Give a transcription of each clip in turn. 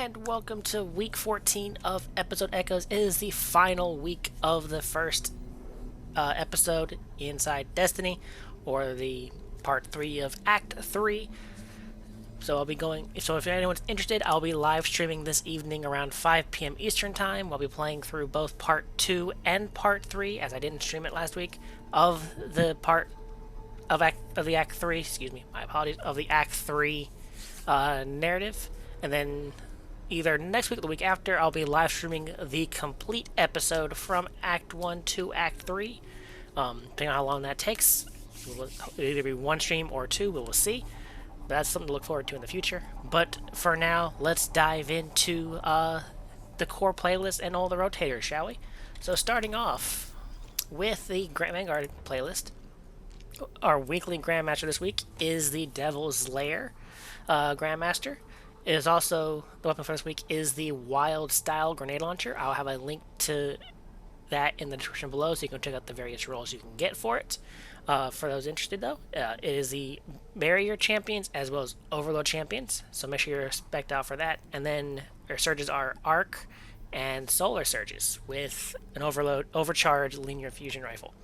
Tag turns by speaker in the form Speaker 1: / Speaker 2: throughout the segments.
Speaker 1: and welcome to week 14 of Episode Echoes. It is the final week of the first episode inside Destiny, or the part 3 of Act 3. So if anyone's interested, I'll be live streaming this evening around 5 p.m. Eastern Time. I'll be playing through both part 2 and part 3, as I didn't stream it last week, of the Act 3, excuse me, my apologies, of the Act 3 narrative. And then either next week or the week after, I'll be live streaming the complete episode from Act 1 to Act 3. Depending on how long that takes, it'll either be one stream or two, we will see. That's something to look forward to in the future. But for now, let's dive into the core playlist and all the rotators, shall we? So starting off with the Vanguard playlist, our weekly Grandmaster this week is the Devil's Lair Grandmaster. It is also, the weapon for this week is the Wild Style Grenade Launcher. I'll have a link to that in the description below, so you can check out the various rolls you can get for it. For those interested, though, it is the Barrier Champions as well as Overload Champions, so make sure you're spec'd out for that. And then our surges are Arc and Solar Surges with an overcharged linear fusion rifle.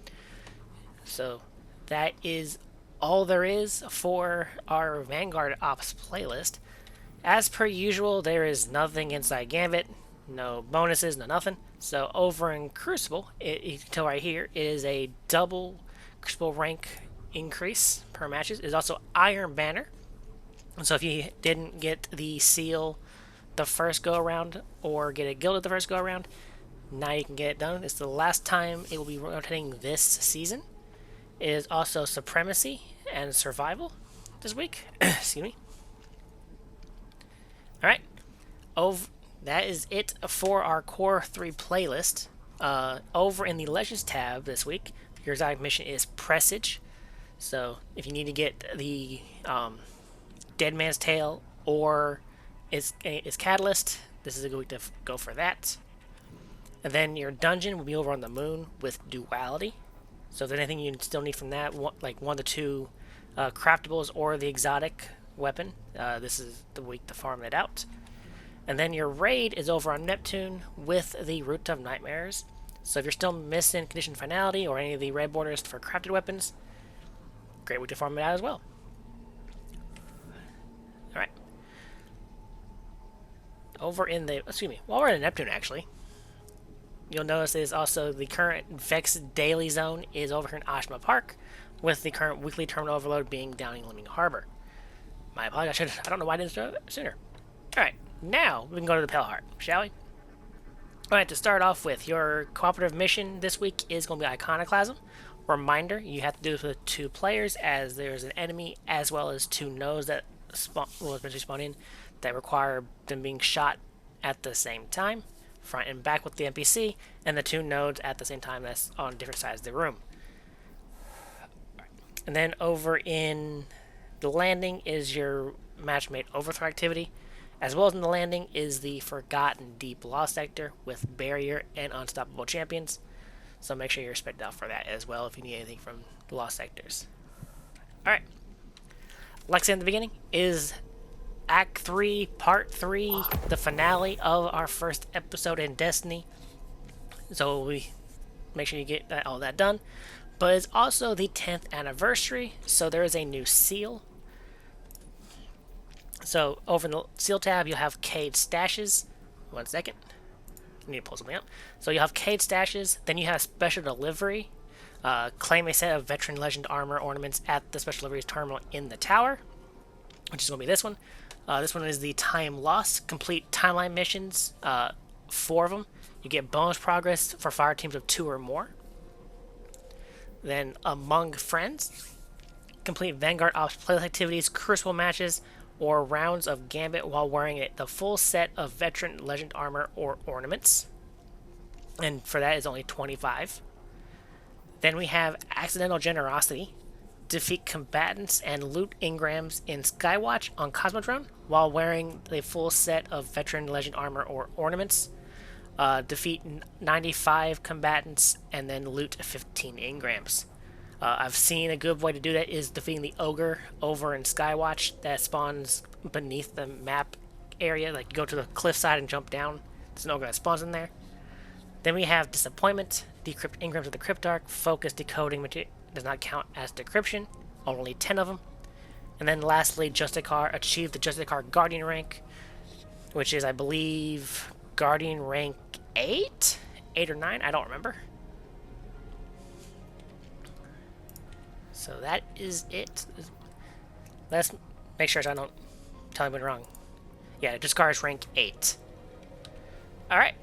Speaker 1: So that is all there is for our Vanguard Ops playlist. As per usual, there is nothing inside Gambit, no bonuses, no nothing. So over in Crucible, you can tell right here, it is a double Crucible rank increase per matches. It is also Iron Banner. So if you didn't get the seal the first go around or get it gilded the first go around, now you can get it done. It's the last time it will be rotating this season. It is also Supremacy and Survival this week. Excuse me. Alright, that is it for our Core 3 playlist. Over in the Legends tab this week, your exotic mission is Presage. So if you need to get the Dead Man's Tale or its Catalyst, this is a good week to go for that. And then your dungeon will be over on the moon with Duality. So if there's anything you still need from that, like 1 to 2 craftables or the exotic weapon, this is the week to farm it out. And then your raid is over on Neptune with the Root of Nightmares. So if you're still missing Conditioned Finality or any of the red borders for crafted weapons, great week to farm it out as well. Alright. While we're in Neptune actually, you'll notice there's also the current Vex Daily Zone is over here in Ashma Park, with the current weekly terminal overload being down in Liming Harbor. My apologies, I don't know why I didn't do it sooner. Alright, now we can go to the Pale Heart, shall we? Alright, to start off with, your cooperative mission this week is going to be Iconoclasm. Reminder, you have to do this with 2 players, as there's an enemy as well as 2 nodes that will eventually spawn in that require them being shot at the same time, front and back with the NPC, and the 2 nodes at the same time that's on different sides of the room. And then over in the landing is your matchmate overthrow activity, as well as in the landing is the Forgotten Deep Lost sector with Barrier and Unstoppable Champions. So make sure you're spec'd out for that as well if you need anything from the Lost sectors. Alright. Like I said in the beginning, is Act 3, Part 3, the finale of our first episode in Destiny. So we make sure you get all that done. But it's also the 10th anniversary, so there is a new seal. So over in the seal tab, you'll have Cade Stashes. 1 second. I need to pull something up. So you'll have Cade Stashes, then you have Special Delivery. Claim a set of Veteran Legend Armor ornaments at the Special Deliveries terminal in the tower, which is going to be this one. This one is the Time Lost. Complete timeline missions, 4 of them. You get bonus progress for fire teams of 2 or more. Then Among Friends. Complete Vanguard Ops playlist activities, Crucible matches, or rounds of Gambit while wearing the full set of Veteran Legend Armor or ornaments. And for that is only 25. Then we have Accidental Generosity. Defeat combatants and loot engrams in Skywatch on Cosmodrome while wearing the full set of Veteran Legend Armor or ornaments. Defeat 95 combatants and then loot 15 engrams. I've seen a good way to do that is defeating the Ogre over in Skywatch that spawns beneath the map area, like you go to the cliffside and jump down. There's an ogre that spawns in there. Then we have Disappointment, decrypt engrams of the Cryptarch, focus decoding, which does not count as decryption, only 10 of them. And then lastly, Justicar, achieve the Justicar Guardian rank, which is, I believe, Guardian rank 8? 8 or 9? I don't remember. So that is it. Let's make sure I don't tell anybody wrong. Yeah, Justicar is rank 8. Alright.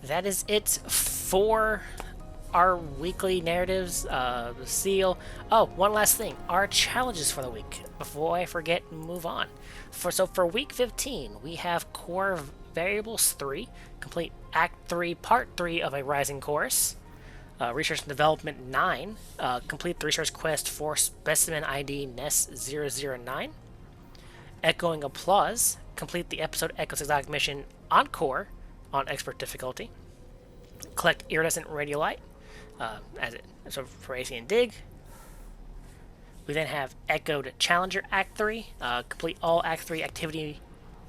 Speaker 1: That is it for our weekly narratives, the seal. Oh, one last thing. Our challenges for the week. Before I forget, move on. So for week 15, we have Core Variables 3. Complete Act 3, Part 3 of a Rising Chorus. Research and Development 9. Complete the research quest for Specimen ID NES-009. Echoing Applause. Complete the episode Echo's Exotic Mission Encore on Expert difficulty. Collect Iridescent Radiolite for AC and Dig. We then have Echoed Challenger Act 3. Complete all Act 3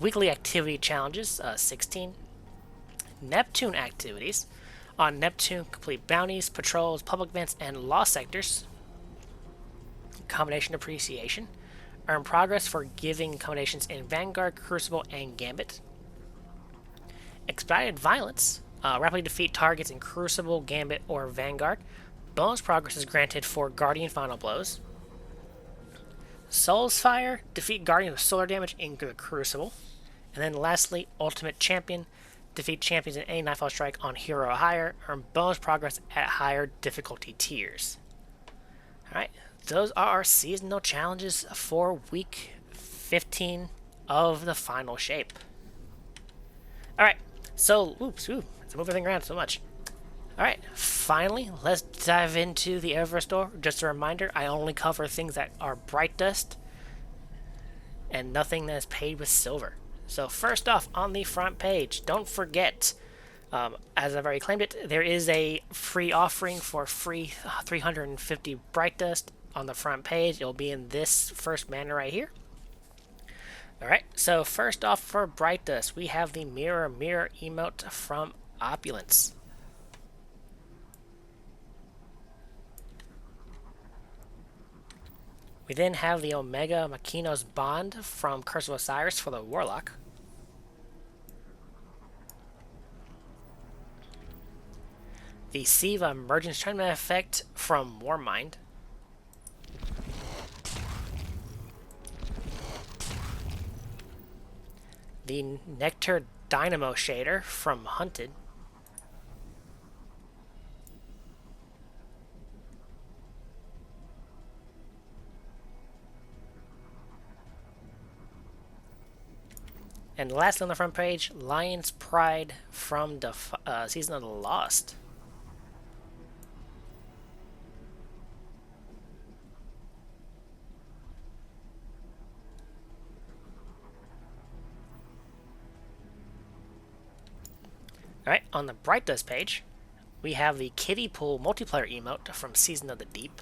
Speaker 1: weekly activity challenges, 16. Neptune activities. On Neptune, complete bounties, patrols, public events, and lost sectors. Combination Appreciation. Earn progress for giving combinations in Vanguard, Crucible, and Gambit. Expedited Violence. Rapidly defeat targets in Crucible, Gambit, or Vanguard. Bonus progress is granted for Guardian Final Blows. Soul's Fire. Defeat Guardian with solar damage in the Crucible. And then lastly, Ultimate Champion. Defeat champions in any Nightfall Strike on Hero or higher. Earn bonus progress at higher difficulty tiers. Alright, those are our seasonal challenges for week 15 of the final shape. Alright, so, it's moving everything around so much. Alright, finally, let's dive into the Eververse store. Just a reminder, I only cover things that are bright dust and nothing that is paid with silver. So first off, on the front page, don't forget, as I've already claimed it, there is a free offering for free 350 bright dust on the front page. It'll be in this first banner right here. Alright, so first off for bright dust, we have the Mirror emote from Opulence. We then have the Omega Machinos Bond from Curse of Osiris for the Warlock. The Siva Emergence Tournament effect from Warmind. The Nectar Dynamo Shader from Hunted. And lastly on the front page, Lion's Pride from the Season of the Lost. Alright, on the Bright Dust page, we have the Kiddie Pool multiplayer emote from Season of the Deep.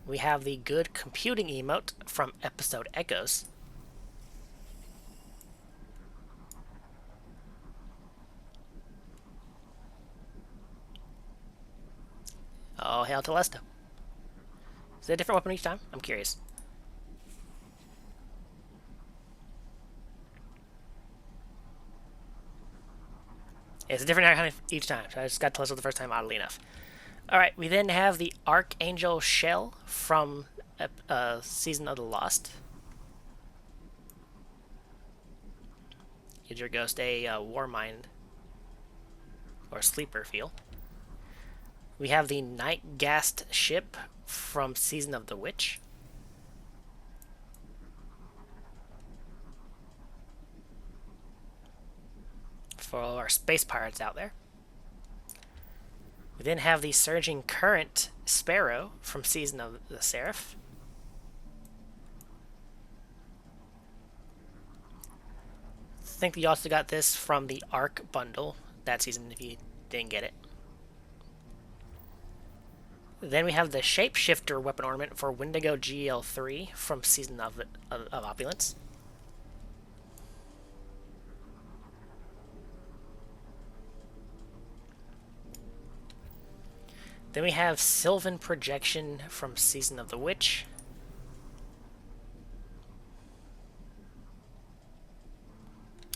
Speaker 1: We have the Good Computing emote from Episode Echoes. Oh, hail to Lesto. Is it a different weapon each time? I'm curious. It's a different kind each time, so I just got Telesto the first time, oddly enough. Alright, we then have the Archangel Shell from Season of the Lost. Gives your ghost a Warmind or Sleeper feel. We have the Night Gast Ship from Season of the Witch. For all our space pirates out there. We then have the Surging Current Sparrow from Season of the Seraph. I think you also got this from the Arc bundle that season if you didn't get it. Then we have the Shapeshifter weapon ornament for Wendigo GL3 from Season of Opulence. Then we have Sylvan Projection from Season of the Witch.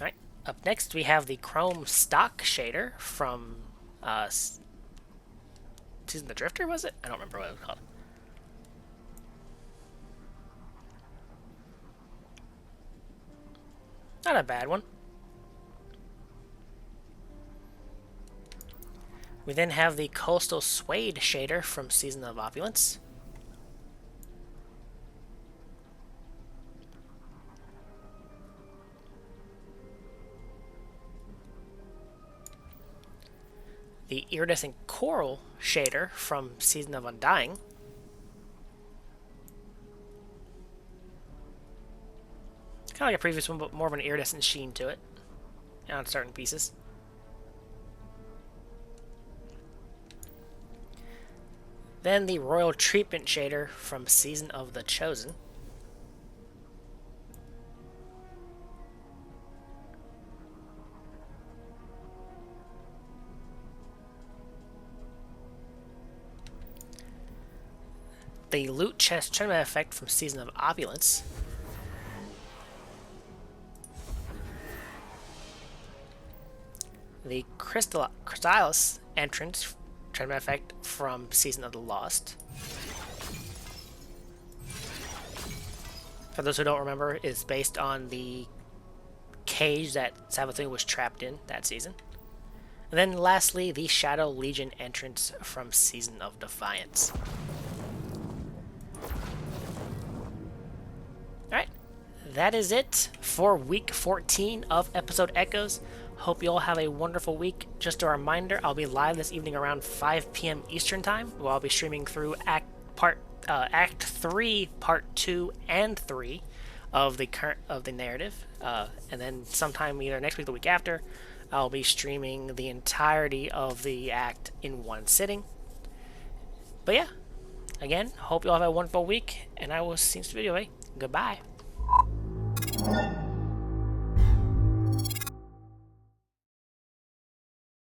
Speaker 1: Alright, up next we have the Chrome Stock Shader from Season of the Drifter, was it? I don't remember what it was called. Not a bad one. We then have the Coastal Suede shader from Season of Opulence. The Iridescent Coral shader from Season of Undying. Kind of like a previous one, but more of an iridescent sheen to it on certain pieces. Then the Royal Treatment shader from Season of the Chosen. The Loot Chest Tournament effect from Season of Opulence. The Chrysalis entrance tournament effect from Season of the Lost. For those who don't remember, it's based on the cage that Savathun was trapped in that season. And then lastly, the Shadow Legion entrance from Season of Defiance. Alright, that is it for week 14 of Episode Echoes. Hope you all have a wonderful week. Just a reminder, I'll be live this evening around 5 p.m. Eastern Time, where I'll be streaming through Act 3, Part 2, and 3 of the narrative. And then sometime either next week or the week after, I'll be streaming the entirety of the act in one sitting. But yeah, again, hope you all have a wonderful week, and I will see you in the video. Goodbye.